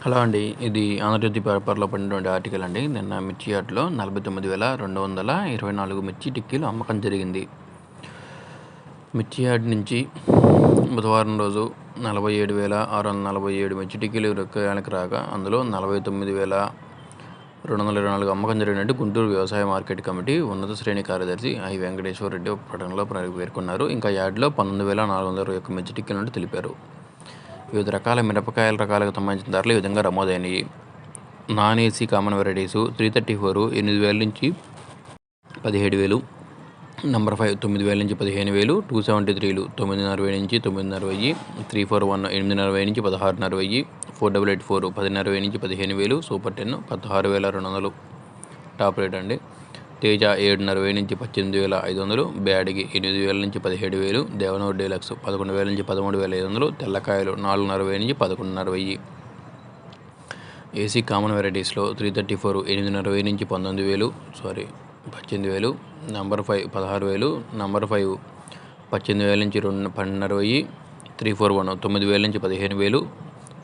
Hello అండి. ఇది 'ఆంధ్రజ్యోతి' పేపర్‌లో పడినటువంటి ఆర్టికల్ అండి. నిన్న మిర్చి యార్డ్‌లో 49,224 మిర్చి టిక్కీలు అమ్మకం జరిగింది. మిర్చి యార్డ్ నుంచి బుధవారం రోజు 47,647 మిర్చి టిక్కీలు విక్రయానికి రాగా, అందులో 49,224 అమ్మకం జరిగినట్టు గుంటూరు వ్యవసాయ మార్కెట్ కమిటీ ఉన్నత శ్రేణి కార్యదర్శి ఐ. వెంకటేశ్వర రెడ్డి ఒక ప్రకటనలో పేర్కొన్నారు. ఇంకా యార్డ్‌లో 19,421 మిర్చి టిక్కీలున్నట్టు తెలిపారు. వివిధ రకాల మిరపకాయల రకాలకు సంబంధించిన ధరలు ఈ విధంగా నమోదైనవి. నాన్ ఏసీ కామన్ వెరైటీస్ 334 8,000 నుంచి 17,000, నంబర్ 5 9,000 నుంచి 15,000, 273లు 9,500 నుంచి 9,500, 341 8,500 నుంచి 16,500, 4884 10,500 నుంచి 15,000, సూపర్ 10 16,200 టాప్ రేట్ అండి. తేజ 7,500 నుంచి 18,500, బ్యాడ్గి 8,000 నుంచి 17,000, దేవనూరు డీలక్స్ 11,000 నుంచి 13,500, తెల్లకాయలు 4,500 నుంచి 11,500. ఏసీ కామన్ వెరైటీస్లో 334 8,500 నుంచి 18,000, నంబర్ 5 16,000, నంబర్ 5 18,000 నుంచి 12,500, 341 9,000 నుంచి 15,000,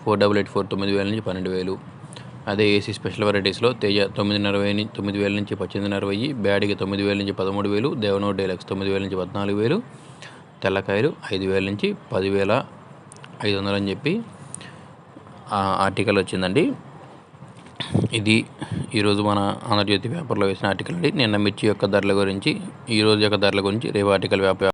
4884 9,000 నుంచి 12,000. అదే ఏసీ స్పెషల్ వెరైటీస్లో తేజ 9,500 నుంచి 18,500, బ్యాడ్గి 9,000 నుంచి 13,000, దేవనూరు డీలక్స్ 9,000 నుంచి 14,000, తెల్లకాయలు 5,000 నుంచి 10,500 అని చెప్పి ఆర్టికల్ వచ్చిందండి. ఇది ఈరోజు మన ఆంధ్రజ్యోతి పేపర్లో వేసిన ఆర్టికల్ అండి. నిన్న మిర్చి యొక్క ధరల గురించి, ఈరోజు యొక్క ధరల గురించి రేపు ఆర్టికల్